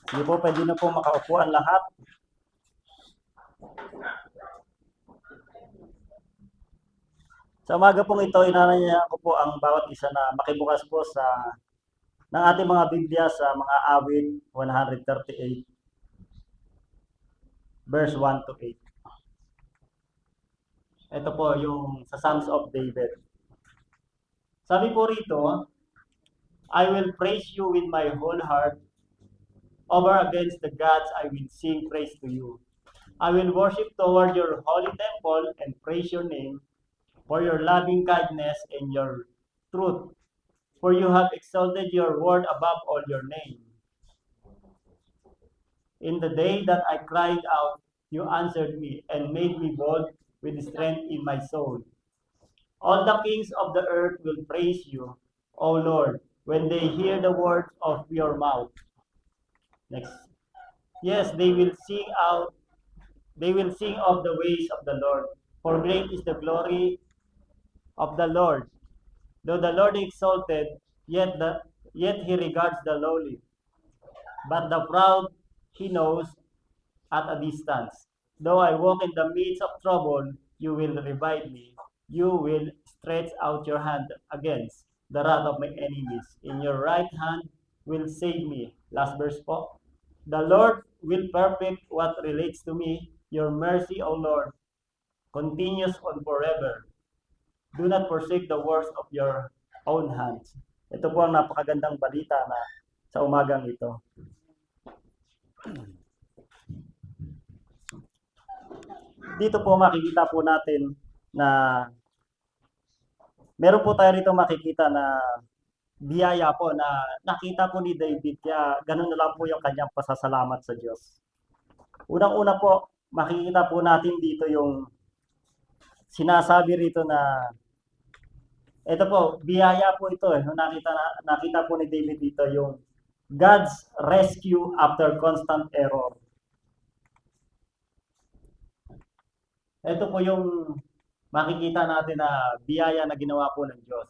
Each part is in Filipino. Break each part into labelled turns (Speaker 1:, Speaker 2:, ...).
Speaker 1: Hindi po, pwede na po makaupo ang lahat. Sa umaga pong ito, inanyayahan ko po ang bawat isa na makibukas po ng ating mga Biblia sa mga awit 138, verse 1 to 8. Ito po yung sa Psalms of David. Sabi po rito, I will praise you with my whole heart. Over against the gods, I will sing praise to you. I will worship toward your holy temple and praise your name for your loving kindness and your truth. For you have exalted your word above all your name. In the day that I cried out, you answered me and made me bold with strength in my soul. All the kings of the earth will praise you, O Lord, when they hear the words of your mouth. Next. Yes, they will sing of the ways of the Lord, for great is the glory of the Lord. Though the Lord is exalted, yet he regards the lowly, but the proud he knows at a distance. Though I walk in the midst of trouble, you will revive me. You will stretch out your hand against the wrath of my enemies. In your right hand will save me. Last verse po. The Lord will perfect what relates to me. Your mercy, O Lord, continues on forever. Do not forsake the works of your own hands. Ito po ang napakagandang balita na sa umagang ito. Dito po makikita po natin na meron po tayo rito makikita na biyaya po na nakita po ni David, kaya ganun na lang po yung kanyang pasasalamat sa Diyos. Unang-una po, makikita po natin dito yung sinasabi rito na ito po, biyaya po ito eh. Nakita po ni David dito yung God's rescue after constant error. Ito po yung makikita natin na biyaya na ginawa po ng Diyos.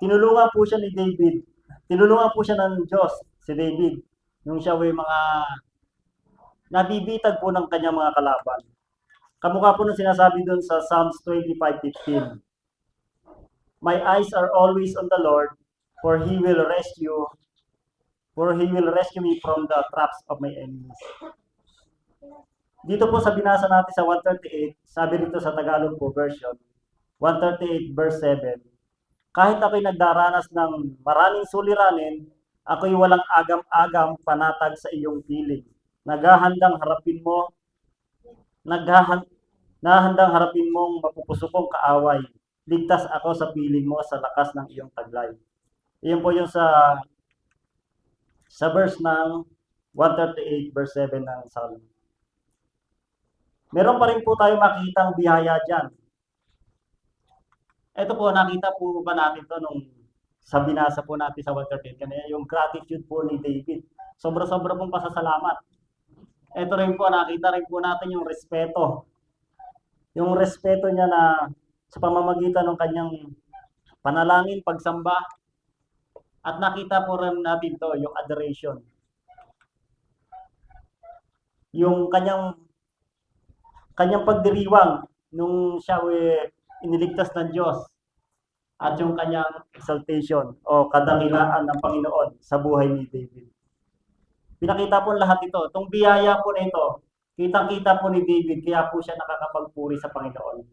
Speaker 1: Tinulungan po siya ni David. Tinulungan po siya ng Diyos, si David, nung siya ay mga nabibitag po ng kanyang mga kalaban. Kamukha po nung sinasabi dun sa Psalms 25:15. My eyes are always on the Lord, for He will rescue me from the traps of my enemies. Dito po sa binasa natin sa 138, sabi rito sa Tagalog po version, 138 verse 7, kahit ako'y nagdaranas ng maraming suliranin, ako'y walang agam-agam panatag sa iyong piling. Naghahandang harapin mong mapupusukong kaaway. Ligtas ako sa piling mo sa lakas ng iyong taglay. Iyon po yung sa verse ng 138 verse 7 ng Psalm. Meron pa rin po tayo makitang biyaya dyan. Ito po, nakita po ba natin to nung sa binasa po natin sa 138 kanina, yung gratitude po ni David. Sobra-sobra pong pasasalamat. Ito rin po, nakita rin po natin yung respeto. Yung respeto niya na sa pamamagitan ng kanyang panalangin, pagsamba, at nakita po rin natin to, yung adoration. Yung kanyang pagdiriwang nung siya iniligtas ng Diyos at yung kanyang exaltation o kadangilaan ng Panginoon sa buhay ni David. Pinakita po lahat ito. Itong biyaya po nito, kitang-kita po ni David, kaya po siya nakakapagpuri sa Panginoon.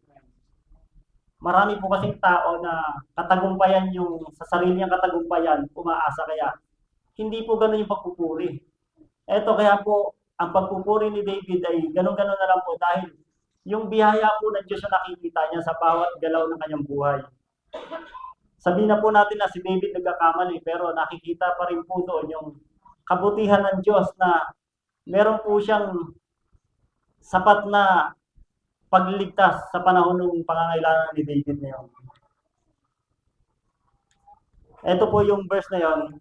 Speaker 1: Marami po kasing tao na katagumpayan yung sa sarili niyang katagumpayan, umaasa, kaya hindi po ganun yung pagpupuri. Eto kaya po, ang pagpupuri ni David ay ganun-ganun na lang po dahil yung biyaya po ng Diyos na nakikita niya sa bawat galaw ng kanyang buhay. Sabihin na po natin na si David nagkakamali, pero nakikita pa rin po doon yung kabutihan ng Diyos na meron po siyang sapat na pagliligtas sa panahon ng pangangailangan ni David na yun. Ito po yung verse na yun.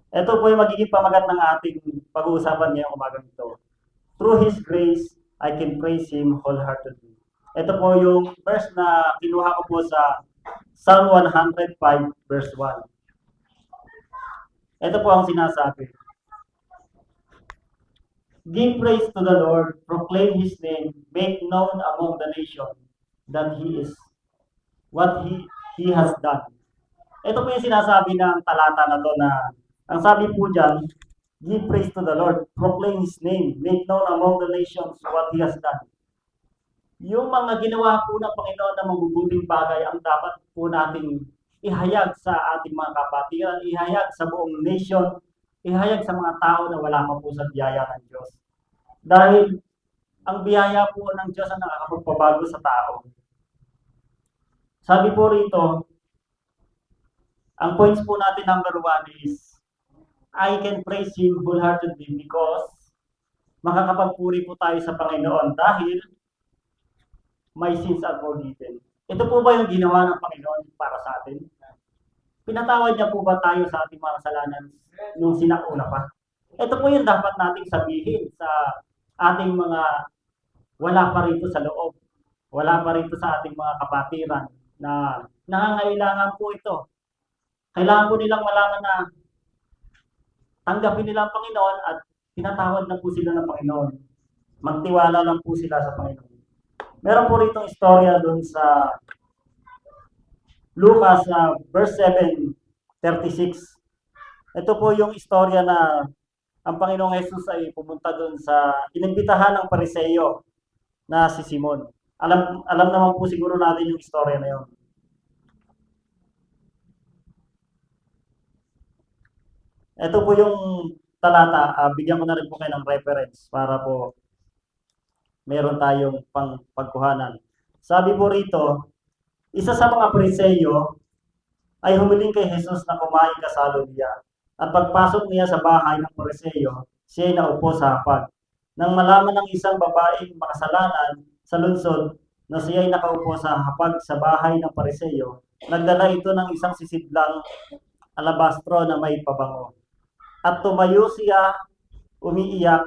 Speaker 1: Ito po yung magiging pamagat ng ating pag-uusapan ngayong umagang ito. Through His grace, I can praise Him wholeheartedly. Ito po yung verse na kinuha ko po sa Psalm 105 verse 1. Ito po ang sinasabi. Give praise to the Lord, proclaim His name, make known among the nations that He is what He has done. Ito po yung sinasabi ng talata na to na, ang sabi po dyan, give praise to the Lord, proclaim His name, make known among the nations what He has done. Yung mga ginawa po ng Panginoon na mabubuting bagay ang dapat po nating ihayag sa ating mga kapatiran, ihayag sa buong nation, ihayag sa mga tao na wala pa po sa biyaya ng Diyos. Dahil ang biyaya po ng Diyos ang nakakapagpabago sa tao. Sabi po rito, ang points po natin number 1 is, I can praise Him wholeheartedly because makakapagpuri po tayo sa Panginoon dahil my sins are forgiven. Ito po ba yung ginawa ng Panginoon para sa atin? Pinatawad niya po ba tayo sa ating mga kasalanan nung sinauna pa? Ito po yung dapat nating sabihin sa ating mga wala pa rito sa loob. Wala pa rito sa ating mga kapatiran na nangangailangan po ito. Kailangan po nilang malaman na tanggapin nila ang Panginoon at pinatawad na po sila ng Panginoon. Magtiwala lang po sila sa Panginoon. Meron po rito istorya doon sa Lucas verse 7:36. Ito po yung istorya na ang Panginoong Jesus ay pumunta doon sa inimbitahan ng Pariseo na si Simon. Alam naman po siguro natin yung istorya na yun. Ito po yung talata, bigyan ko na rin po kayo ng reference para po meron tayong pagkuhanan. Sabi po rito, isa sa mga Pariseo ay humiling kay Jesus na kumain kasalo niya. At pagpasok niya sa bahay ng Pariseo, siya ay naupo sa hapag. Nang malaman ng isang babaeng makasalanan sa lungsod na siya ay nakaupo sa hapag sa bahay ng Pariseo, nagdala ito ng isang sisidlang alabastro na may pabango. At tumayo siya umiiyak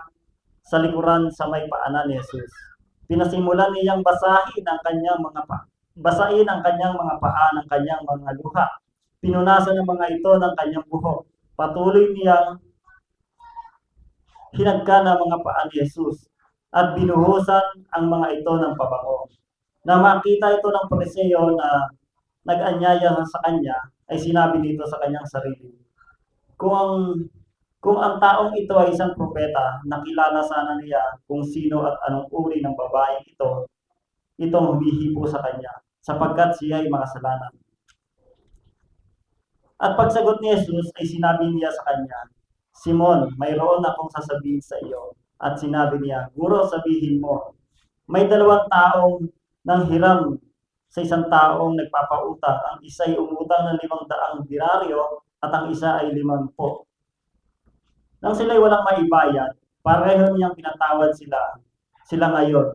Speaker 1: sa likuran sa may paanan ni Jesus. Pinasimulan niyang basahin ang kanyang mga paa ng kanyang mga luha. Pinunasan ng mga ito ng kanyang buhok. Patuloy niyang hinagka ng mga paa ni Jesus at binuhusan ang mga ito ng pabango. Na makita ito ng Pariseo na nag-anyaya sa kanya, ay sinabi nito sa kanyang sarili, Kung ang taong ito ay isang propeta, nakilala sana niya kung sino at anong uri ng babaeng itong humihipo sa kanya, sapagkat siya ay makasalanan. At pagsagot ni Jesus ay sinabi niya sa kanya, Simon, mayroon akong sasabihin sa iyo. At sinabi niya, Guro, sabihin mo, may 2 taong nanghiram sa isang taong nagpapautang. Ang isa ay umutang ng 500 denaryo at ang isa ay 50. Nang sila'y walang maibayad, pareho niyang pinatawad sila ngayon.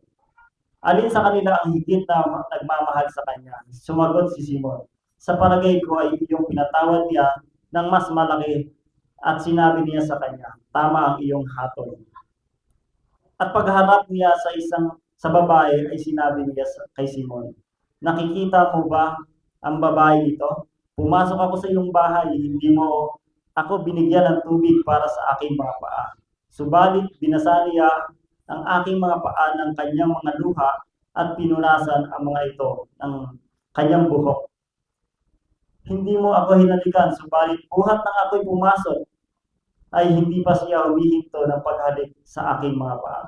Speaker 1: Alin sa kanila ang higit na nagmamahal sa kanya? Sumagot si Simon, sa palagay ko ay iyong pinatawad niya ng mas malaki at sinabi niya sa kanya, tama ang iyong hatol. At pagharap niya sa babae ay sinabi niya kay Simon, nakikita mo ba ang babae ito? Pumasok ako sa iyong bahay, hindi mo ako binigyan ng tubig para sa aking mga paa. Subalit binasa niya ang aking mga paa ng kanyang mga luha at pinunasan ang mga ito ng kanyang buhok. Hindi mo ako hinalikan, subalit buhat ng ako'y pumasok, ay hindi pa siya humihinto ng paghalik sa aking mga paa.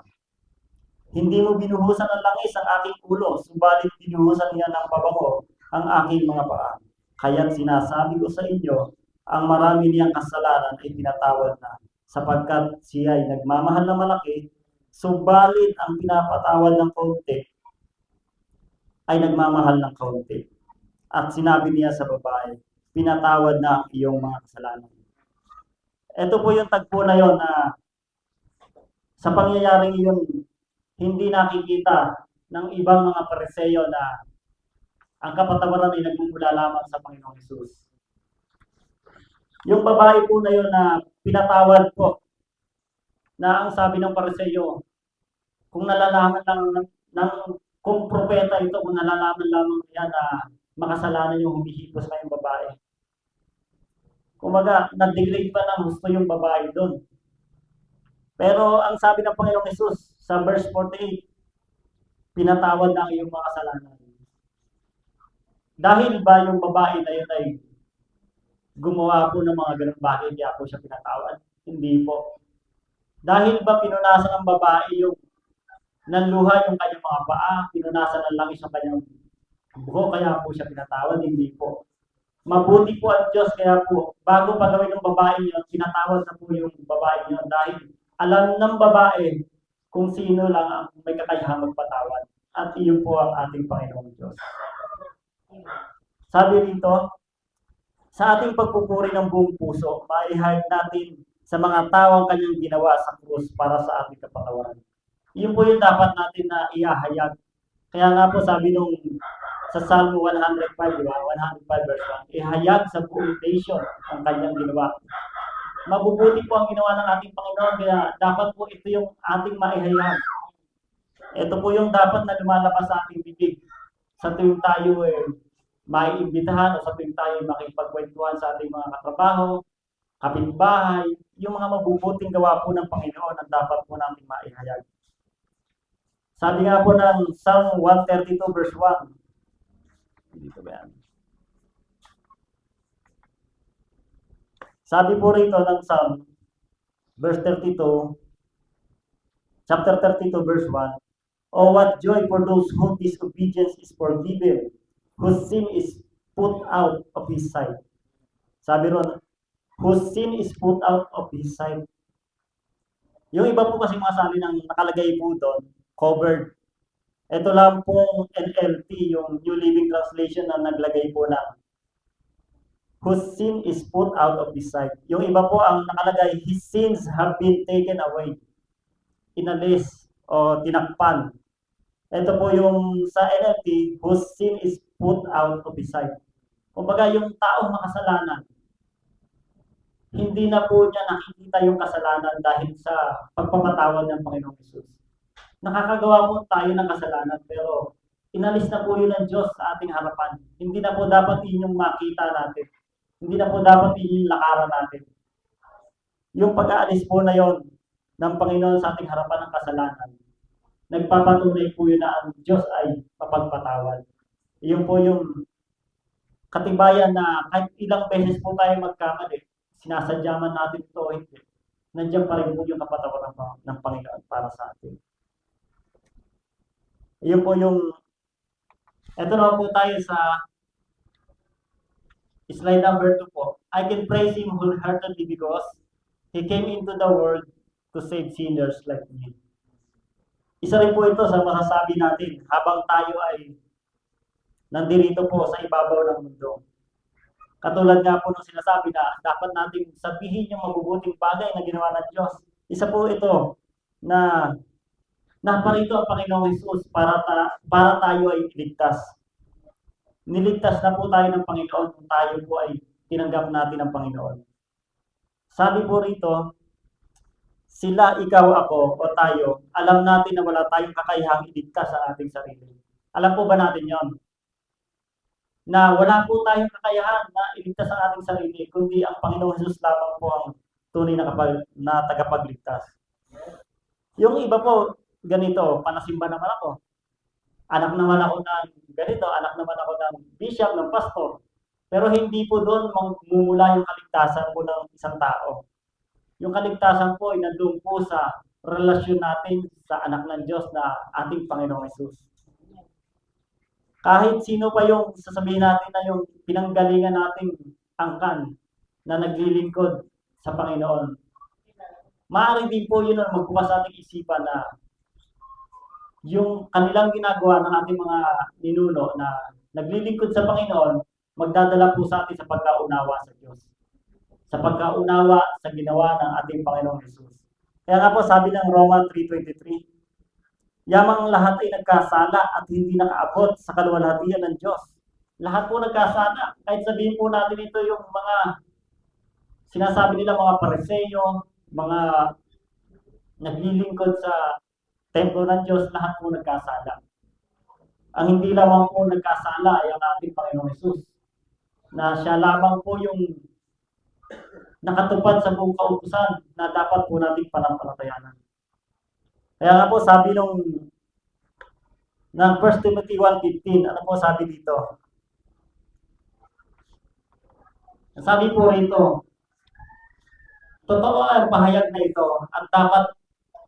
Speaker 1: Hindi mo binuhusan ng langis ang aking ulo, subalit binuhusan niya ng pabango ang aking mga paa. Kaya't sinasabi ko sa inyo, ang marami niyang kasalanan ay pinatawad na, sapagkat siya ay nagmamahal na malaki, subalit ang pinapatawad ng kaunti ay nagmamahal ng kaunti. At sinabi niya sa babae, pinatawad na ang iyong mga kasalanan. Ito po yung tagpo na yon na sa pangyayaring iyon, hindi nakikita ng ibang mga Pariseo na ang kapatawaran ay nagmumula lamang sa Panginoong Hesus. Yung babae po na yun na pinatawad po, na ang sabi ng Pariseo, kung nalalaman lang kung propeta ito, kung nalalaman lamang niya na makasalanan yung humihipo sa kanyang babae. Kumbaga, na-degrade pa ng gusto yung babae doon. Pero ang sabi ng Panginoong Hesus sa verse 48, pinatawad na ang iyong mga kasalanan. Dahil ba yung babae na yun ay gumawa po ng mga ganung bagay, kaya po siya pinatawad? Hindi po. Dahil ba pinunasan ng babae yung nanluha yung kanyang mga paa, pinunasan ng langis yung kanyang buho, kaya po siya pinatawad? Hindi po. Mabuti po ang Diyos, kaya po, bago pa gawin ng babae yun, pinatawad na po yung babae yun dahil alam ng babae kung sino lang ang may kakayahang magpatawad. At iyon po ang ating Panginoong Diyos. Sabi rito, sa ating pagpupuri ng buong puso, maihayag natin sa mga tawang kanyang ginawa sa krus para sa ating kapatawaran. Iyon po yung dapat natin na iahayag. Kaya nga po sabi nung sa Psalm 105, di ba? 105 verse 1, ihayag sa buong nation ang kanyang ginawa. Mabubuti po ang ginawa ng ating Panginoon, kaya dapat po ito yung ating maihayag. Ito po yung dapat na lumalabas sa ating bibig. Sa tuwing tayo maiimbitahan o sa tuwing tayo makipagkwentuhan sa ating mga katrabaho, kapitbahay, yung mga mabubuting gawa po ng Panginoon ang dapat po natin maihayag. Sabi nga po ng Psalm 132 verse 1, dito ba yan? Sabi po rito ng Psalm, verse 32, chapter 32 verse 1, oh, what joy for those whose disobedience is forgiven, whose sin is put out of his sight. Sabi ron, whose sin is put out of his sight. Yung iba po kasi mga sabi ng nakalagay po doon, covered. Ito lang pong NLT, yung New Living Translation na naglagay po na whose sin is put out of his sight. Yung iba po ang nakalagay, his sins have been taken away. Inalis o tinakpan. Ito po yung sa NLT, whose sin is put out of his sight. Kumbaga yung taong makasalanan, hindi na po niya nakikita yung kasalanan dahil sa pagpapatawad ng Panginoong Hesus. Nakakagawa po tayo ng kasalanan pero inalis na po yun ng Diyos sa ating harapan. Hindi na po dapat yun yung makita natin. Hindi na po dapat yun yung lakaran natin. Yung pag-aalis po na yon ng Panginoon sa ating harapan ng kasalanan, nagpapatunay po yun na ang Diyos ay mapagpatawad. Yun po yung katibayan na kahit ilang beses po tayo magkamali, sinasadya man natin ito o hindi, nandiyan pa rin po yung kapatawaran ng Panginoon para sa atin. Yun po yung, eto na po tayo sa slide number 2 po. I can praise Him wholeheartedly because He came into the world to save sinners like me. Isa rin po ito sa masasabi natin habang tayo ay nandito po sa ibabaw ng mundo. Katulad nga po ng sinasabi na dapat nating sabihin yung mabubuting bagay na ginawa ng Diyos. Isa po ito na naparito ang Panginoong Hesus para tayo ay iligtas. Niligtas na po tayo ng Panginoon kung tayo po ay tinanggap natin ng Panginoon. Sabi po rito, sila, ikaw, ako, o tayo, alam natin na wala tayong kakayahang iligtas sa ating sarili. Alam po ba natin yon? Na wala po tayong kakayahan na iligtas ang ating sarili, kundi ang Panginoong Hesus lamang po ang tunay na tagapagligtas. Yung iba po, ganito, panasimba naman ako. Anak naman ako ng ganito, anak naman ako ng bishop, ng pastor. Pero hindi po doon magmumula yung kaligtasan po ng isang tao. Yung kaligtasan po ay nandun po sa relasyon natin sa anak ng Diyos na ating Panginoong Hesus. Kahit sino pa yung sasabihin natin na yung pinanggalingan nating angkan na naglilingkod sa Panginoon, maaari din po yun na magbukas sa ating isipan na yung kanilang ginagawa ng ating mga ninuno na naglilingkod sa Panginoon, magdadala po sa atin sa pagkaunawa sa Diyos. Sa pagkaunawa sa ginawa ng ating Panginoong Hesus. Kaya nga po sabi ng Roma 3:23, yamang lahat ay nagkasala at hindi nakaabot sa kaluwalhatian ng Diyos. Lahat po nagkasala. Kahit sabihin po natin ito yung mga sinasabi nila mga Pariseo, mga naglilingkod sa templo ng Diyos, lahat po nagkasala. Ang hindi lamang po nagkasala ay ang ating Panginoong Hesus, na siya lamang po yung nakatupad sa buong kautusan na dapat po nating panampalatayanan. Kaya nga po sabi ng 1 Timothy 1:15, ano po sabi dito? Sabi po rito, totoo ang pahayag na ito at dapat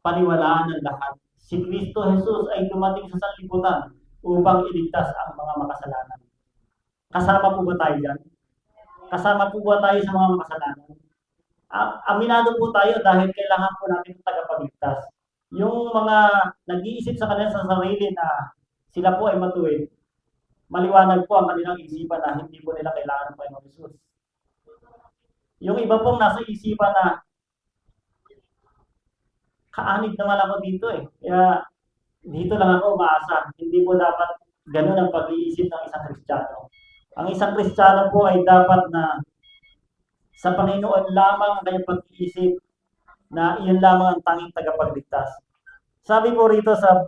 Speaker 1: paniwalaan ng lahat. Si Kristo Jesus ay dumating sa sanlibutan upang iligtas ang mga makasalanan. Kasama po ba tayo dyan? Kasama po ba tayo sa mga makasalanan? Aminado po tayo dahil kailangan po natin ng tagapagligtas. Yung mga nag-iisip sa kanila sa sarili na sila po ay matuwid, maliwanag po ang kanilang isipan na hindi po nila kailangan ng Panginoon Jesus. Yung iba pong nasa isipan na kaanib naman ako dito eh. Kaya dito lang ako umaasa. Hindi po dapat ganun ang pag-iisip ng isang Kristiyano. Ang isang Kristiyano po ay dapat na sa Panginoon lamang ang kanyang pag-iisip na iyon lamang ang tanging tagapagligtas. Sabi po rito sa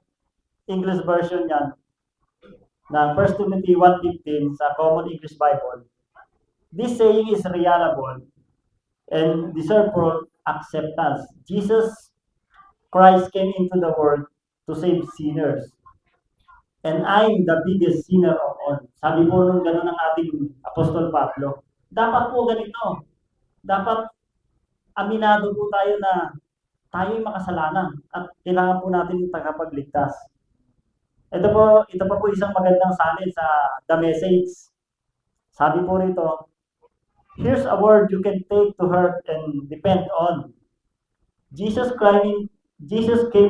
Speaker 1: English version yan, na 1 Timothy 1:15 sa Common English Bible, this saying is reliable and deserve for acceptance. Jesus Christ came into the world to save sinners. And I'm the biggest sinner of all. Sabi po nung gano'n ng ating Apostol Pablo. Dapat po ganito. Dapat aminado po tayo na tayo'y makasalanan at kailangan po natin tagapagligtas. Ito pa po isang magandang salin sa The Message. Sabi po rito, here's a word you can take to heart and depend on. Jesus came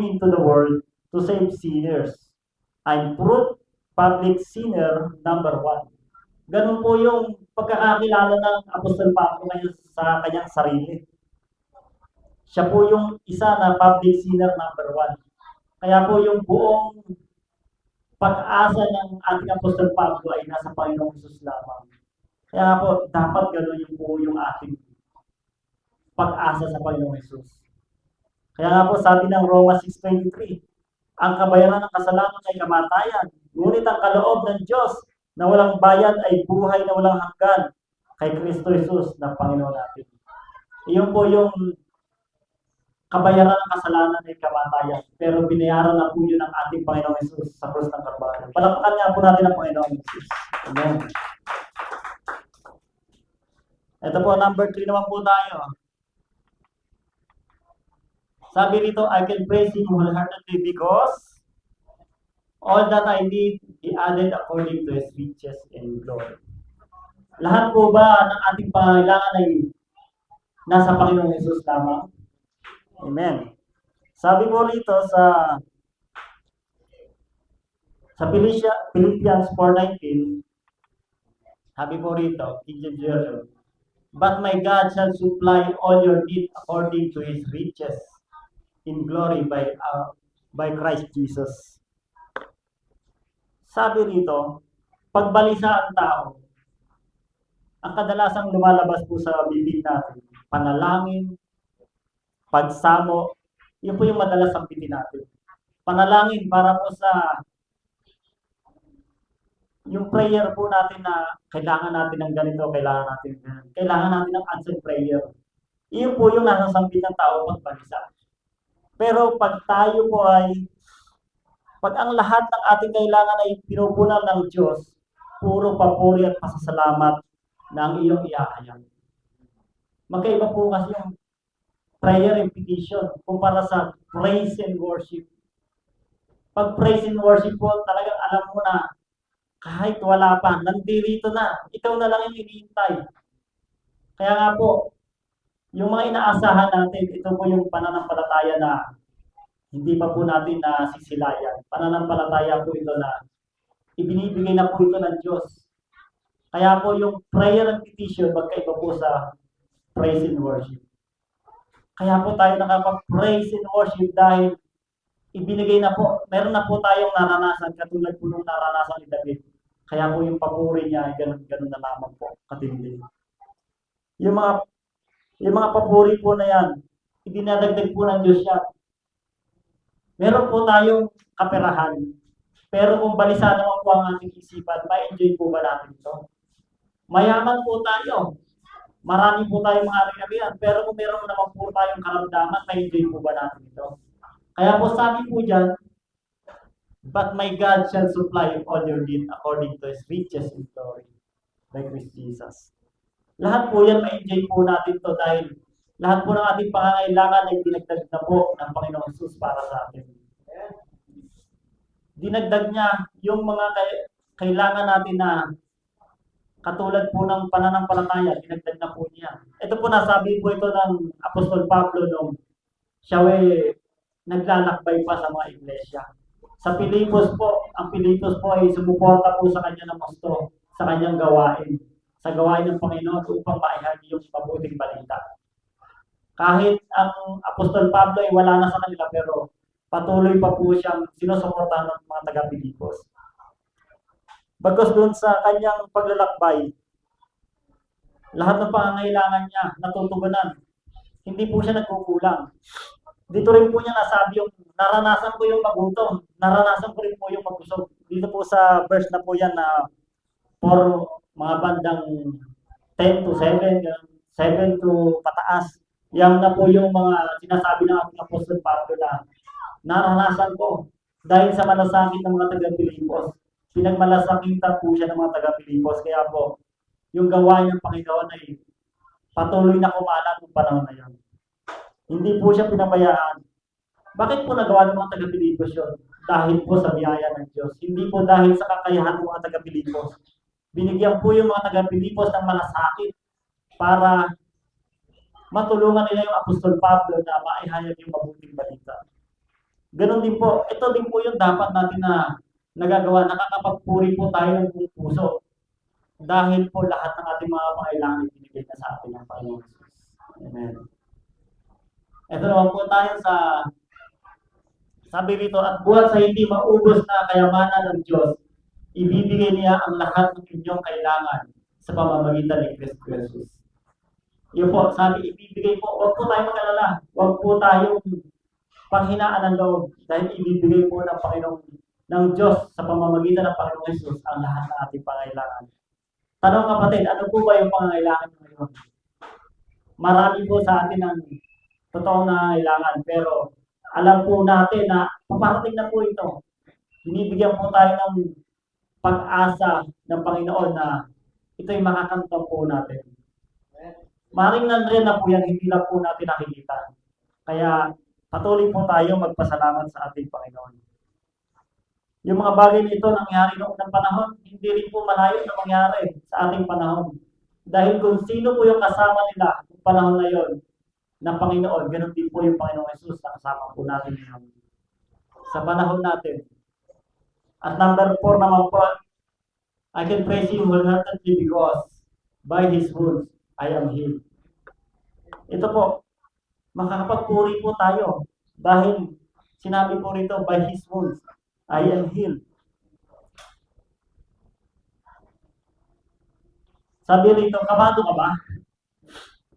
Speaker 1: into the world to save sinners. I'm proof public sinner number 1. Ganun po yung pagkakakilala ng Apostol Pablo ngayon sa kanyang sarili. Siya po yung isa na public sinner number 1. Kaya po yung buong pag-asa ng ating Apostol Pablo ay nasa Panginoong Jesus lamang. Kaya po, dapat gano'n yung po yung ating pag-asa sa Panginoong Jesus. Kaya nga po, sabi ng Roma 6:23, ang kabayaran ng kasalanan ay kamatayan, ngunit ang kaloob ng Diyos na walang bayad ay buhay na walang hanggan kay Kristo Jesus na Panginoon natin. Iyon po yung kabayaran ng kasalanan ay kamatayan, pero binayaran na po yun ng ating Panginoong Jesus sa krus ng Kalbaryo. Palakpakan nga po natin ang Panginoong Jesus. Amen. Ito po, number 3 naman po tayo. Sabi rito, I can praise Him wholeheartedly because all that I need, He added according to His riches and glory. Lahat po ba ng ating pangangailangan ay nasa Panginoong Jesus lamang? Amen. Sabi po rito sa Philippians 4:19, sabi po rito, King James Version, but my God shall supply all your need according to His riches in glory by Christ Jesus. Sabi rito, pagbalisa ang tao, ang kadalasang lumalabas po sa bibig natin, panalangin, pagsamo, yun po yung madalas sampitin natin. Panalangin para po sa yung prayer po natin na kailangan natin ng ganito, kailangan natin ng answered prayer. Iyon po yung nasasampit ng tao pagbalisa. Pero pag tayo po pag ang lahat ng ating kailangan ay pinupunan ng Diyos, puro papuri at pasasalamat ng iyong iahayag. Magkaiba po kasi yung prayer and petition kumpara sa praise and worship. Pag praise and worship po, talagang alam mo na kahit wala pa, nandito na, ikaw na lang yung hinihintay. Kaya nga po, yung mga inaasahan natin, ito po yung pananampalataya na hindi pa po natin nasisilayan. Pananampalataya po ito na ibinibigay na po ito ng Diyos. Kaya po yung prayer and petition, magkaiba po sa praise and worship. Kaya po tayo nakapag-praise and worship dahil ibinigay na po, meron na po tayong naranasan, katulad po nung naranasan ni David. Kaya po yung papuri niya ay ganun na lamang po, katindi. Yung mga papuri po na yan, idinadagdag po ng Diyos yan. Meron po tayong kaperahan. Pero kung balisa naman po ang ating isipan, ma-enjoy po ba natin ito? Mayaman po tayo. Marami po tayong mga ari-arian. Pero kung meron naman po tayong karamdaman, ma-enjoy po ba natin ito? Kaya po sabi po dyan, but my God shall supply all your need according to His riches in glory by Christ Jesus. Lahat po yan, ma-enjoy po natin to dahil lahat po ng ating pangangailangan ay dinagdag na po ng Panginoon Jesus para sa atin. Dinagdag niya yung mga kailangan natin na katulad po ng pananampalataya, dinagdag na po niya. Ito po nasabi po ito ng Apostol Pablo nung siya naglalakbay pa sa mga iglesia. Sa Pilipos po, ang Pilipos po ay sumuporta po sa kanya ng gusto, sa kanyang gawain, sa gawain ng Panginoon upang maihagi yung mabuting balita. Kahit ang Apostol Pablo ay wala na sa kanila, pero patuloy pa po siyang sinusuportahan ng mga taga-Pilipos. Bagkus doon sa kanyang paglalakbay, lahat ng pangangailangan niya natutugunan. Hindi po siya nagkukulang. Dito rin po niya nasabi yung naranasan ko yung magutom, naranasan ko rin po yung mabusog. Dito po sa verse na po yan na for mga bandang 10 to 7, 7 to pataas. Yan na po yung mga sinasabi ng ating Apostol Pablo na naranasan ko dahil sa malasakit ng mga taga-Pilipos. Pinagmalasakitan po siya ng mga taga-Pilipos. Kaya po, yung gawain ng Panginoon ay patuloy na kumalat ng panahon na yun. Hindi po siya pinabayaan. Bakit po nagawa ng mga taga-Pilipos yun? Dahil po sa biyaya ng Diyos. Hindi po dahil sa kakayahan ng mga taga-Pilipos. Binigyan po yung mga taga-Pilipos ng malasakit para matulungan nila yung Apostol Pablo na maihayag yung mabuting balita. Ganon din po. Ito din po yung dapat natin na nagagawa. Nakakapagpuri po tayo ng buong puso. Dahil po lahat ng ating mga pangailangan binigay na sa atin ng Panginoon Jesus. Amen. Ito naman po tayo sa sabi rito, at buhat sa hindi maubos na kayamanan ng Diyos, ibibigay niya ang lahat ng inyong kailangan sa pamamagitan ni Kristo Jesus. Yun po, sabi, ibibigay po, huwag po tayo mag-alala, huwag po tayong panghinaan ng loob, dahil ibibigay po ng Panginoon, ng Diyos sa pamamagitan ng Panginoong Jesus ang lahat ng ating pangailangan. Tanong kapatid, ano po ba yung pangailangan nyo ngayon? Marami po sa atin ang totoong nangangailangan, pero alam po natin na paparating na po ito. Binibigyan po tayo ng pag-asa ng Panginoon na ito'y makakamtan po natin. Maring nandiyan na po yan, hindi lang po natin nakikita. Kaya patuloy po tayo magpasalamat sa ating Panginoon. Yung mga bagay nito nangyari noong unang panahon, hindi rin po malayo na mangyari sa ating panahon. Dahil kung sino po yung kasama nila ng panahon na yon ng Panginoon, ganoon din po yung Panginoong Jesus na kasama po natin ngayon sa panahon natin. At number 4 naman po, I can praise Him wholeheartedly because by His wounds I am healed. Ito po, makakapagpuri po tayo dahil sinabi po rito, by His wounds I am healed. Sabi rito, kabado ka ba?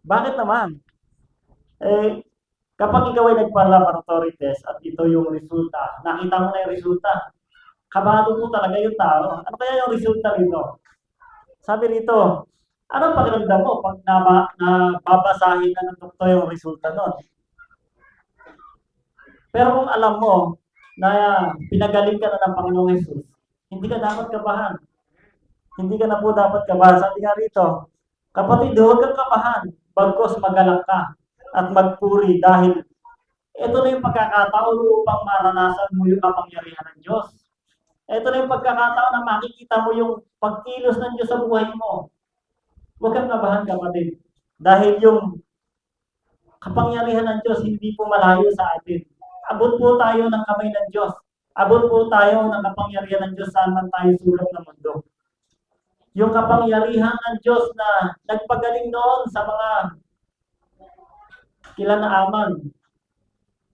Speaker 1: Bakit naman? Kapag ikaw ay nagpa-laboratory test at ito yung resulta, nakita mo na yung resulta, kabado po talaga yung tao. Ano kaya yung resulta rito? Sabi rito, anong pakiramdam mo pag nababasahin na ng doktor yung resulta nun? Pero kung alam mo na pinagaling ka na ng Panginoong Jesus, hindi ka dapat kabahan. Hindi ka na po dapat kabahan. Sabi nga rito, kapatid, huwag kang kabahan, bagkos magalang ka at magpuri dahil ito na yung pagkakataon upang maranasan mo yung kapangyarihan ng Diyos. Ito na yung pagkakataon na makikita mo yung pagkilos ng Diyos sa buhay mo. Huwag kang kabahan, kapatid. Dahil yung kapangyarihan ng Diyos hindi po malayo sa atin. Abot po tayo ng kamay ng Diyos. Abot po tayo ng kapangyarihan ng Diyos saan man tayo sulok ng mundo. Yung kapangyarihan ng Diyos na nagpagaling noon sa mga kinaaman.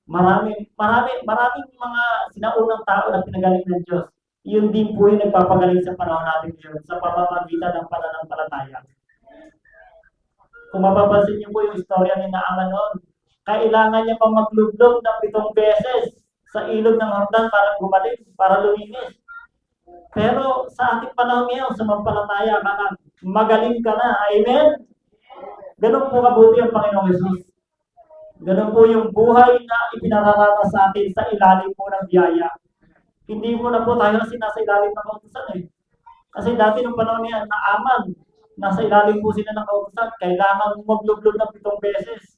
Speaker 1: Maraming mga sinaunang tao na pinagaling ng Diyos. Yun din po yung nagpapagaling sa panahon natin ngayon sa pamamagitan ng pananampalataya. Kung mapapansin niyo po yung istorya ni Naaman noon, kailangan niya pa maglublog ng 7 beses sa ilog ng Jordan para gumaling, para luminis. Pero sa ating panahon ngayon, sumampalataya ka na, magaling ka na. Amen? Ganun po kabuti ang Panginoong Yesus. Ganun po yung buhay na ipinararata sa atin sa ilalim po ng biyaya. Hindi mo na po tayo kasi nasa ilalim ng kautusan eh. Kasi dati nung panahon niya, naaman, nasa ilalim po sila ng kautusan, kailangan maglublob ng 7 beses.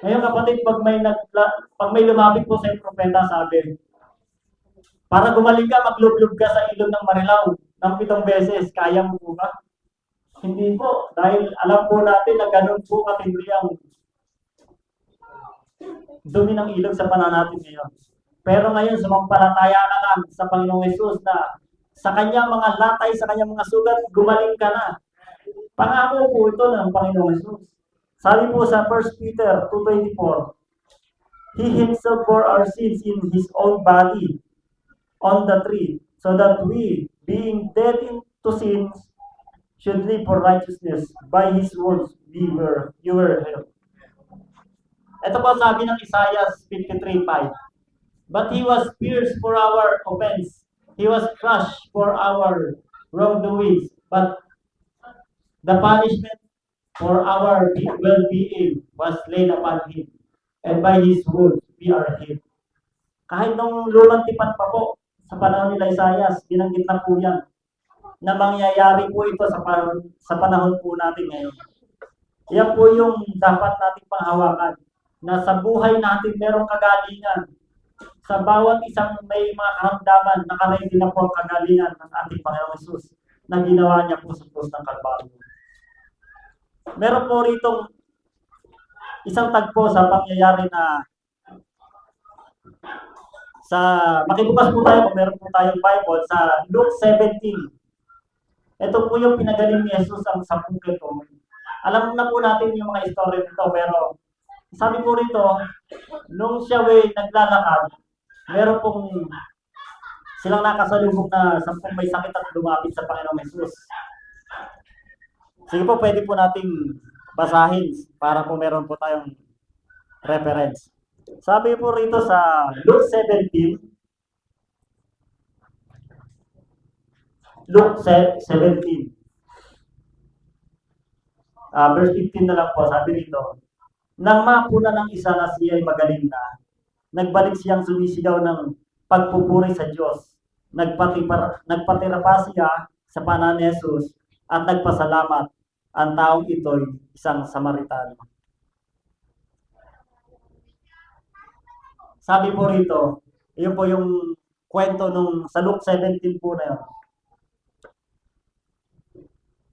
Speaker 1: Ngayon kapatid, pag may lumapit po sa propeta, sabi, para gumaling ka, maglublob ka sa ilog ng Marilao ng 7 beses. Kaya mo po ba? Hindi po. Dahil alam po natin na ganun po katindi ang dumi ng ilog sa panahon natin ngayon. Pero ngayon, sumampalataya ka lang sa Panginoong Yesus na sa kanyang mga latay, sa kanyang mga sugat, gumaling ka na. Pangako po ito ng Panginoong Yesus. Sabi po sa 1 Peter 2:24, He himself bore our sins in His own body on the tree, so that we, being dead to sins, should live for righteousness. By His words, you were healed. Ito po sabi ng Isaiah 53:5. But He was pierced for our offense. He was crushed for our wrongdoings. But the punishment for our well-being was laid upon Him. And by His wounds, we are healed. Kahit nung lumang tipan pa po, sa panahon nila Isaiah, binanggit na po yan, na mangyayari po ito sa panahon po natin ngayon. Yan po yung dapat nating panghawakan, na sa buhay natin merong kagalingan. Sa bawat isang may mga karamdaman, nakaready na po ang kagalingan ng ating Panginoong Yesus na ginawa niya po sa krus ng Kalbaryo. Meron po ritong isang tagpo sa pangyayari na makibukas po tayo kung meron po tayong Bible sa Luke 17. Ito po yung pinagaling ni Jesus ang 10 keto. Alam na po natin yung mga istorya nito, pero sabi po rito, nung siya naglalakad, meron pong silang nakasalubong na 10 may sakit at lumapit sa Panginoong Jesus. Sige po, pwede po nating basahin para po meron po tayong reference. Sabi po rito sa Luke 17, verse 15 na lang po, sabi rito, nang mapuna ng isa na siya ay magaling na, nagbalik siyang sumisigaw ng pagpupuri sa Diyos. Nagpatira pa siya sa panahon ni Jesus at nagpasalamat. Ang taong ito'y isang Samaritano. Sabi po rito, yun po yung kwento sa Luke 17 po na yun.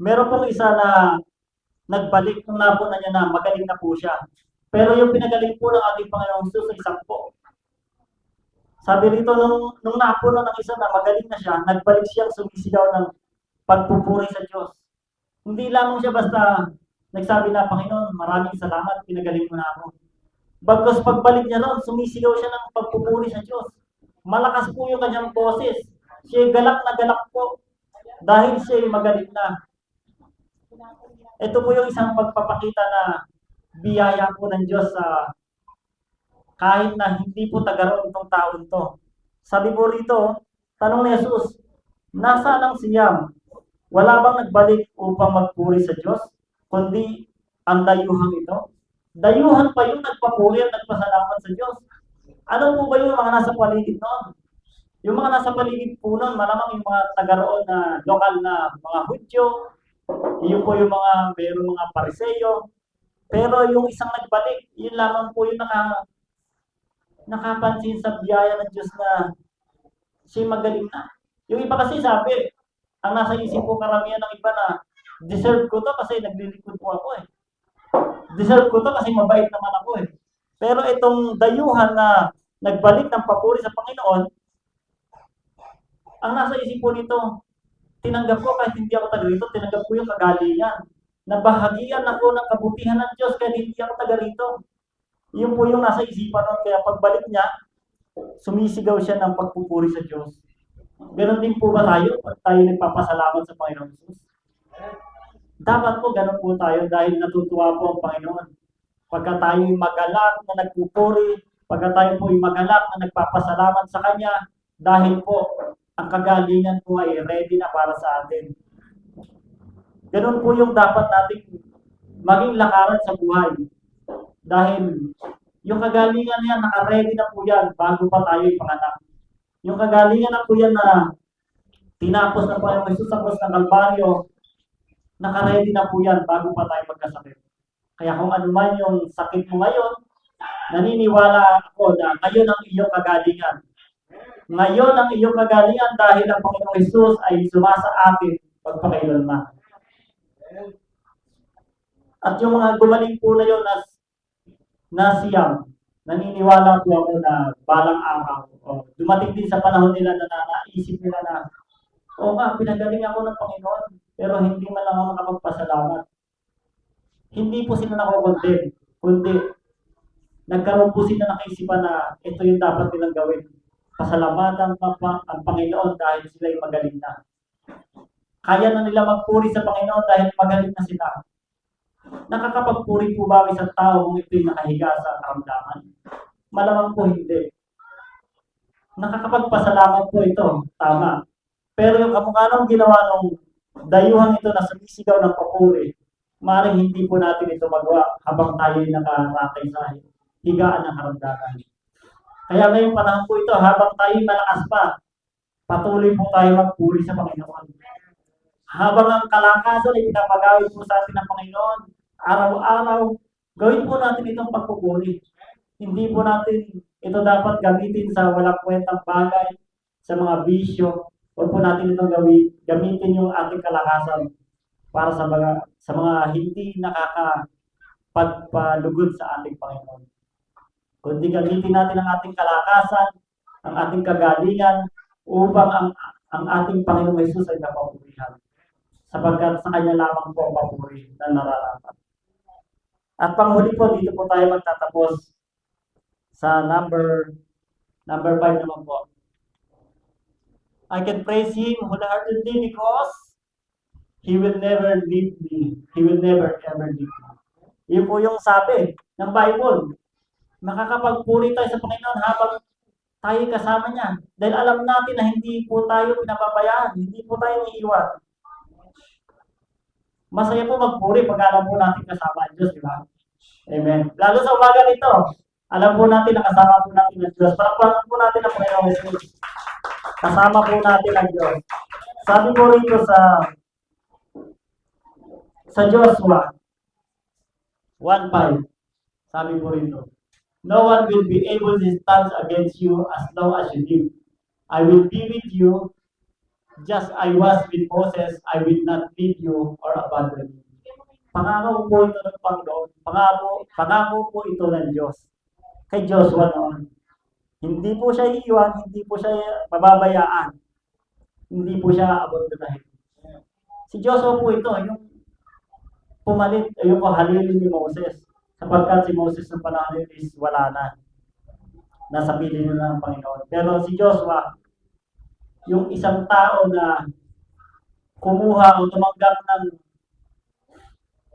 Speaker 1: Meron pong isa na nagbalik nung napuna niya na magaling na po siya. Pero yung pinagaling po ng ating Panginoong Jesus ay 10. Sabi rito, nung napuna ng isa na magaling na siya, nagbalik siyang sumisigaw ng pagpupuri sa Diyos. Hindi lamang siya basta nagsabi na, Panginoon, maraming salamat, pinagaling mo na ako. Bagkus pagbalik niya ron, sumisigaw siya ng pagpupuri sa Diyos. Malakas po yung kanyang boses. Siya galak na galak po dahil siya magaling na. Ito po yung isang pagpapakita na biyaya po ng Diyos sa kahit na hindi po tagaroon itong taon to. Sabi po rito, tanong ni Jesus, nasaan ang siyam? Wala bang nagbalik upang magpuri sa Diyos, kundi ang dayuhang ito? Dayuhan pa yung nagpapuri at nagpasalamat sa Diyos. Ano po ba yung mga nasa paligid noon? Yung mga nasa paligid po noon, malamang yung mga tagaroon na lokal na mga Hudyo, yun po yung mayroong mga Pariseyo. Pero yung isang nagbalik, yun lamang po yung nakapansin sa biyaya ng Diyos na siya magaling na. Yung iba kasi sabi, ang nasa isip ko karamihan ng iba na deserve ko to kasi naglilingkod po ako eh. Deserve ko to kasi mabait naman ako eh. Pero itong dayuhan na nagbalik ng papuri sa Panginoon, ang nasa isip ko nito, tinanggap ko kahit hindi ako taga rito, tinanggap ko yung kagalingan. Nabahagian ako ng kabutihan ng Diyos kahit hindi ako taga rito. Yun po yung nasa isipan nun, kaya pagbalik niya, sumisigaw siya ng pagpupuri sa Diyos. Ganon din po ba tayo pag tayo nagpapasalamat sa Panginoon Jesus? Dapat po ganon po tayo dahil natutuwa po ang Panginoon. Pagka tayo'y magalak na nagpupuri, pagka tayo po'y magalak na nagpapasalamat sa Kanya, dahil po ang kagalingan po ay ready na para sa atin. Ganun po yung dapat nating maging lakaran sa buhay. Dahil yung kagalingan niya, naka-ready na po yan bago pa tayo ipanganak. Yung kagalingan na po yan na tinapos na po yung Jesus sa cross ng Kalbaryo, naka-ready na po yan bago pa tayo magkasakit. Kaya kung ano man yung sakit mo ngayon, naniniwala ako na ngayon ang iyong kagalingan. Ngayon ang iyong kagalingan dahil ang Panginoong Jesus ay sumasa atin pagpakailanman. At yung mga gumaling po na yun na siyam, naniniwala po ako na balang araw, dumating din sa panahon nila na naisip nila na, oo nga, pinagaling ako ng Panginoon, pero hindi man lang ako nakapagpasalamat. Hindi po sila nakukondem, kundi nagkaroon po sila ng kaisipan na ito yung dapat nilang gawin. Pasalamatan ang Panginoon dahil sila ay magaling na. Kaya na nila magpuri sa Panginoon dahil magaling na sila. Nakakapagpuri po ba isang tao kung ito'y nakahiga sa karamdaman? Malamang po hindi. Nakakapagpasalamat po ito, tama. Pero yung kamukha ng ginawa ng dayuhan ito na sumisigaw ng papuri, maaaring hindi po natin ito magawa habang tayo nakaratay sa higaan ng karamdaman. Kaya ngayong panahon po ito, habang tayo malakas pa, patuloy po tayo magpuri sa Panginoon. Habang ang kalakasan ay pinapagawin po sa atin ng Panginoon, araw-araw, gawin po natin itong pagpupuri. Hindi po natin ito dapat gamitin sa walang kwentang bagay, sa mga bisyo. Huwag po natin itong gamitin yung ating kalakasan para sa mga hindi nakakapagpalugod sa ating Panginoon. Kundi gamitin natin ang ating kalakasan, ang ating kagalingan, upang ang ating Panginoong Jesus ay napapurihan. Sapagkat sa Kanya lamang po ang papuri na nararapat. At panghuli po, dito po tayo magtatapos sa number 5 naman po. I can praise Him wholeheartedly because He will never leave me. He will never ever leave me. Yun po yung sabi ng Bible. Makakapagpuri tayo sa Panginoon habang tayo kasama niya. Dahil alam natin na hindi po tayo pinapabayaan. Hindi po tayo iiwan. Masaya po magpuri pag alam po natin kasama ang Diyos, di ba? Amen. Lalo sa umaga nito, alam po natin na kasama po natin ang Diyos. Palakpakan po natin ang Panginoong Jesus. Kasama po natin ang Diyos. Sabi po rito sa Joshua 1:5, sabi po rito, no one will be able to stand against you as long as you live. I will be with you. Just I was with Moses, I will not leave you or abandon you. Pangako po ito ng Panginoon. Pangako po ito ng Diyos. Kay Joshua noon. Hindi po siya iiwan, hindi po siya mababayaan. Hindi po siya abandonahin. Si Joshua po ito, yung pumalit, yung halilin ni Moses. Sapagkat si Moses ng panahon is wala na. Nasa piling na ng Panginoon. Pero si Joshua, yung isang tao na kumuha o tumanggap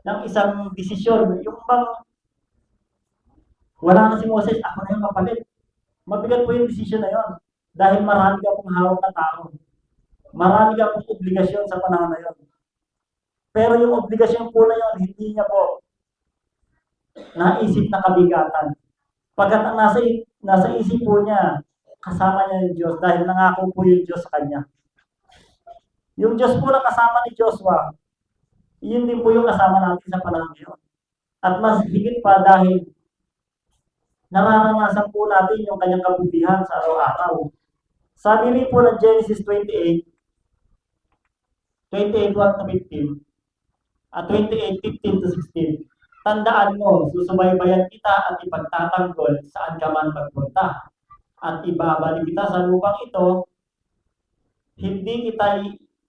Speaker 1: ng isang desisyon, yung bang wala na si Moses, ako na yung kapalit. Mabigat po yung desisyon na yun. Dahil marami ka pong hawak na tao. Marami ka pong obligasyon sa panahon na yun. Pero yung obligasyon po na yun, hindi niya po naisip na kabigatan. Pagkat ang nasa isip po niya, kasama niya yung Diyos dahil nangako po yung Diyos sa kanya. Yung Diyos po na kasama ni Joshua, yun din po yung kasama natin sa panahon ngayon. At mas higit pa dahil nararanasan po natin yung kanyang kabutihan sa araw-araw. Sabi rin po ng Genesis 28:1-15 at 28:15-16, tandaan mo, susubaybayan kita at ipagtatanggol saan ka man magpunta. At ibabalik kita sa lupang ito, hindi kita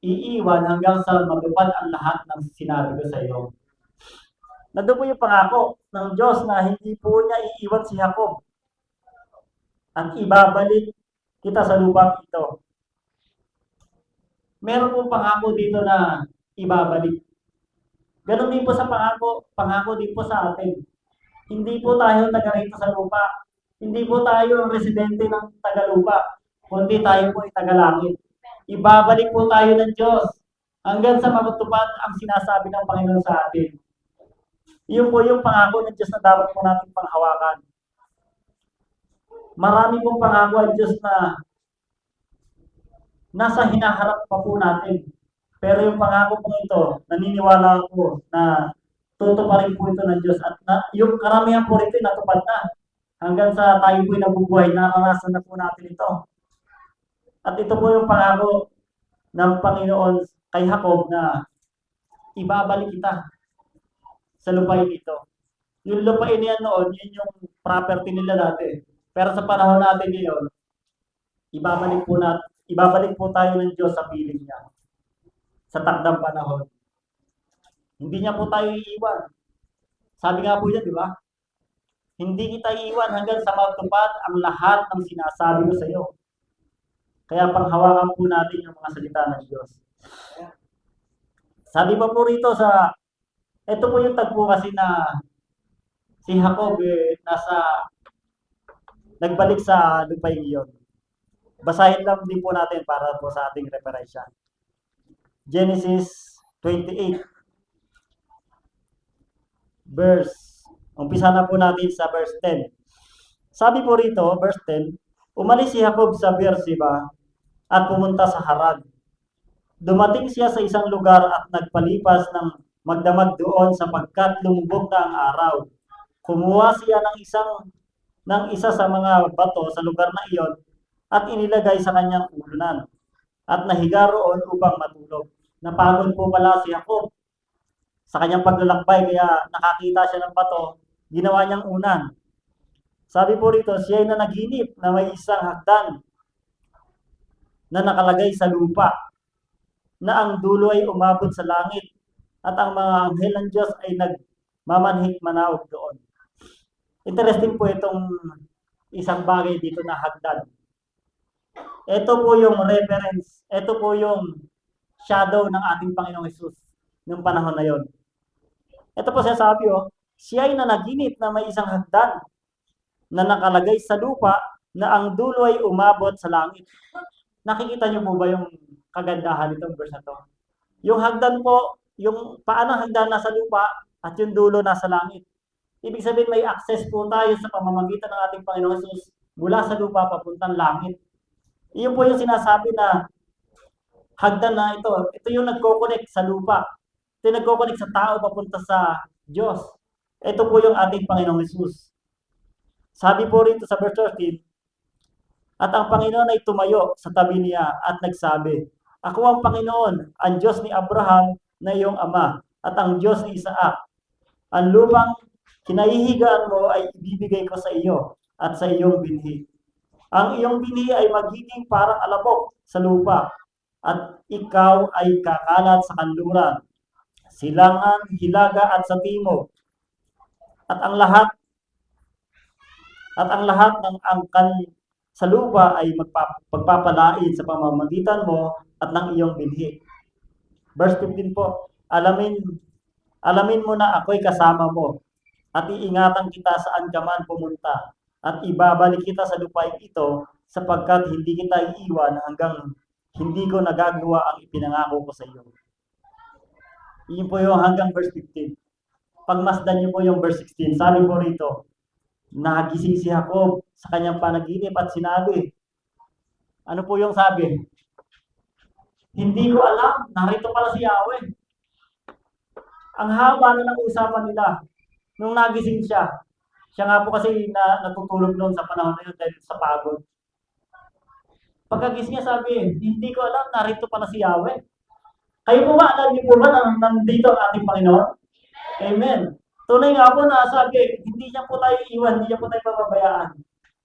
Speaker 1: iiwan hanggang sa matupad ang lahat ng sinabi ko sa iyo. Nandun po yung pangako ng Diyos na hindi po niya iiwan si Jacob. At ibabalik kita sa lupang ito. Meron pong pangako dito na ibabalik. Ganon din po sa pangako din po sa atin. Hindi po tayo taga rito sa lupa. Hindi po tayo ang residente ng Tagalupa, kundi tayo po ay taga-langit. ibabalik po tayo ng Diyos hanggang sa matutupad ang sinasabi ng Panginoon sa atin. Iyon po yung pangako ng Diyos na dapat po natin panghawakan. Marami pong pangako ang Diyos na nasa hinaharap pa po natin. Pero yung pangako pong ito, naniniwala ako na tutuparin po ito ng Diyos at yung karamihan po rito natupad na. Hanggang sa tayo po'y nabubuhay, naranasan na po natin ito. At ito po yung pangako ng Panginoon kay Jacob na ibabalik kita sa lupain ito. Yung lupain niya noon, yun yung property nila dati. Pero sa panahon natin ngayon, ibabalik po tayo ng Diyos sa piling niya. Sa takdang panahon. Hindi niya po tayo iiwan. Sabi nga po yan, di ba? Hindi kita iiwan hanggang sa matupad ang lahat ng sinasabi ko sa iyo. Kaya panghawakan po natin yung mga salita ng Diyos. Sabi pa po rito ito po yung tagpo kasi na si Jacob nagbalik sa lupain iyon. Basahin lang din po natin para po sa ating referensya. Genesis 28 umpisa na po natin sa verse 10. Sabi po rito, verse 10, umalis si Jacob sa Beersheba at pumunta sa Haran. Dumating siya sa isang lugar at nagpalipas ng magdamag doon sapagkat lumubog na ang araw. Kumuha siya ng isa sa mga bato sa lugar na iyon at inilagay sa kanyang ulunan at nahiga roon upang matulog. Napagod po pala si Jacob sa kanyang paglalakbay kaya nakakita siya ng bato, ginawa niyang unan. Sabi po rito, siya ay nanaginip na may isang hagdan na nakalagay sa lupa na ang dulo ay umabot sa langit at ang mga anghel ng Diyos ay nagmamanhik-manaog doon. Interesting po itong isang bagay dito na hagdan. Ito po yung reference, ito po yung shadow ng ating Panginoong Hesus noong panahon na yon. Ito po sabi, siya ay nanaginip na may isang hagdan na nakalagay sa lupa na ang dulo ay umabot sa langit. Nakikita niyo po ba yung kagandahan nitong verse na to? Yung hagdan po, yung paanong hagdan nasa lupa at yung dulo nasa langit. Ibig sabihin may access po tayo sa pamamagitan ng ating Panginoon Hesus mula sa lupa papuntang langit. Iyon po yung sinasabi na hagdan na ito. Ito yung nagko-connect sa lupa. Ito yung nagko-connect sa tao papunta sa Diyos. Ito po yung ating Panginoong Hesus. Sabi po rito sa verse 13, at ang Panginoon ay tumayo sa tabi niya at nagsabi, ako ang Panginoon, ang Diyos ni Abraham na iyong ama, at ang Diyos ni Isaac. Ang lupang kinahihigaan mo ay ibibigay ko sa iyo at sa iyong binhi. Ang iyong binhi ay magiging parang alabok sa lupa, at ikaw ay kakalat sa kanluran, silangan, hilaga at sa timog. At ang lahat ng angkan sa lupa ay magpapalain sa pamamagitan mo at ng iyong binhi. Verse 15 po, alamin mo na ako'y kasama mo at iingatan kita saan ka man pumunta at ibabalik kita sa lupain ito sapagkat hindi kita iiwan hanggang hindi ko nagagawa ang ipinangako ko sa iyo. Iyon po yung hanggang verse 15. Pagmasdan niyo po yung verse 16, sabi po rito, nagising si Jacob sa kanyang panaginip at sinabi, ano po yung sabi? Hindi ko alam, narito pala si Yahweh. Ang haba na ng usapan nila nung nagising siya. Siya nga po kasi natutulog noon sa panahon na yun dahil sa pagod. Pagkagising niya sabi, hindi ko alam, narito pala si Yahweh. Kayo po ba, alam niyo po ba na nandito ang ating Panginoon? Amen. Tunay nga po na sabi, hindi niya po tayo iwan, hindi niya po tayo pababayaan.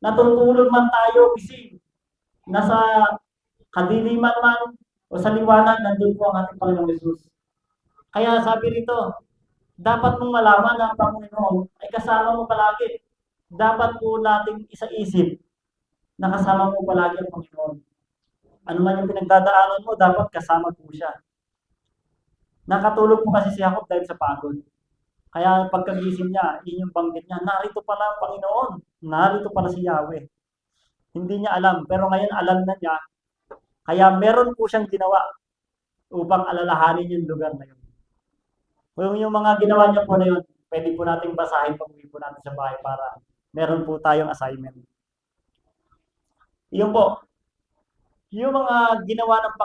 Speaker 1: Natutulog man tayo, bising. Nasa kadiliman man o sa liwanag, nandun po ang ating Panginoong Hesus. Kaya sabi rito, dapat mong malaman na ang Panginoon ay kasama mo palagi. Dapat po nating isaisip na kasama mo palagi ang Panginoon. Ano man yung pinagdadaanan mo, dapat kasama po siya. Nakatulog po kasi si Jacob dahil sa pagod. Kaya pagkagising niya, yun yung banggit niya, narito pala ang Panginoon, narito pala si Yahweh. Hindi niya alam, pero ngayon alam na niya, Kaya meron po siyang ginawa upang alalahanin yung lugar na yun. Kung yung mga ginawa niya po na yun, pwede po nating basahin pag uwi po natin sa bahay para meron po tayong assignment. Yun po, yung mga ginawa ng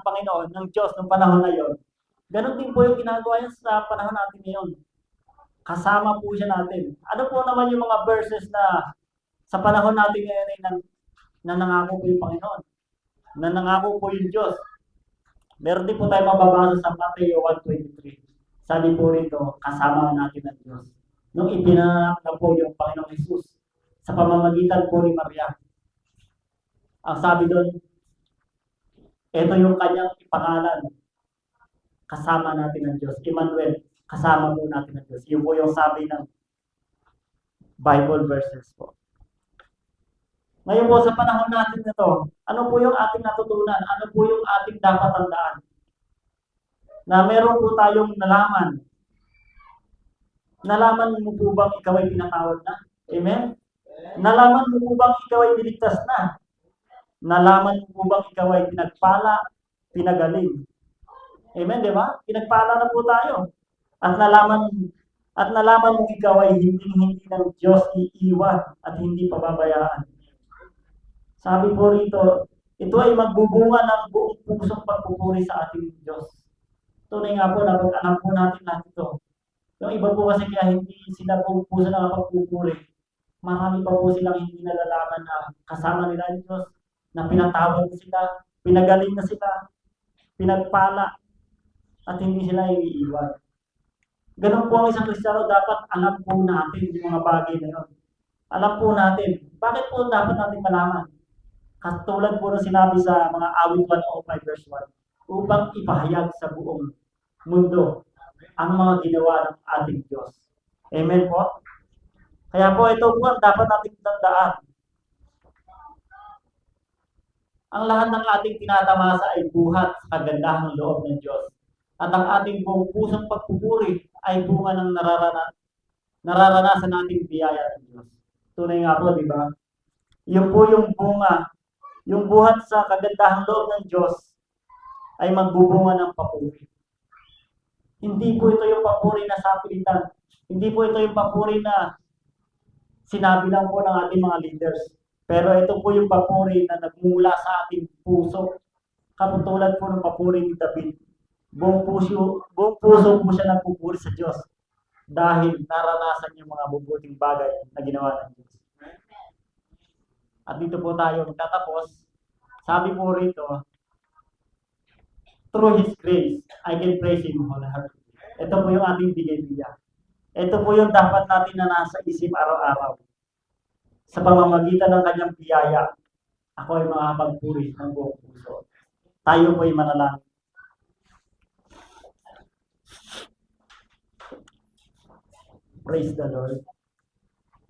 Speaker 1: Panginoon, ng Diyos, ng panahon na yon, ganun din po yung ginagawa niya sa panahon natin ngayon. Kasama po siya natin. Ano po naman yung mga verses na sa panahon natin ngayon ay nangako po yung Panginoon, na nangako po yung Diyos. Meron din po tayo mababasa sa Mateo 1:23. Sabi po rito, kasama natin ang Diyos. Nung ipinanganak na po yung Panginoong Jesus sa pamamagitan po ni Maria. Ang sabi doon, ito yung kanyang ipangalan. Kasama natin ang Diyos. Emmanuel, kasama po natin ang Diyos. Yun po yung sabi ng Bible verses po. Ngayon po sa panahon natin na to, ano po yung ating natutunan? Ano po yung ating dapat tandaan? Na meron po tayong nalaman. Nalaman mo po bang ikaw ay pinatawad na? Amen? Nalaman mo po bang ikaw ay niligtas na? Nalaman mo po bang ikaw ay pinagpala, pinagaling? Amen, di ba? Pinagpala na po tayo. At nalaman mo ikaw ay hindi ng Diyos iiwan at hindi pababayaan. Sabi po rito, ito ay magbubunga ng buong pusong pagpupuri sa ating Diyos. Tunay nga po, dapat alam po natin lahat ito. Yung iba po kasi kaya hindi sila po puso na pagpupuri. Marami pa po silang hindi nalalaman na kasama nila ang Diyos, na pinatawag sila, pinagaling na sila, pinagpala, at hindi sila iiwan. Ganun po ang isang Kristiyano, dapat alam po natin yung mga bagay na yun. Alam po natin. Bakit po dapat natin malaman? Katulad po na sinabi sa mga awit 105 verse 1, upang ipahayag sa buong mundo ang mga ginawa ng ating Diyos. Amen po? Kaya po ito po ang dapat nating tandaan. Ang lahat ng ating tinatamasa ay buhat sa kagandahang loob ng Diyos. At ang ating buong pusong pagpupuri ay bunga ng nararanasan nating biyaya ng Diyos. Tunay nga po, di ba? Yun po yung bunga, yung buhat sa kagandahang loob ng Diyos ay magbubunga ng papuri. Hindi po ito yung papuri na sapilitan. Hindi po ito yung papuri na sinabi lang po ng ating mga leaders. Pero ito po yung papuri na nagmula sa ating puso. Katulad po ng papuri ni David. Buong puso po siya nagpupuri sa Diyos dahil naranasan yung mga mabubuting bagay na ginawa ng Diyos. At dito po tayo magtatapos. Sabi po rito, through His grace, I can praise Him wholeheartedly. Ito po yung ating bigay-biya. Ito po yung dapat natin na nasa isip araw-araw. Sa pamamagitan ng kanyang biyaya, ako ay makakapagpuri ng buong puso. Tayo po ay manalangin. Praise the Lord.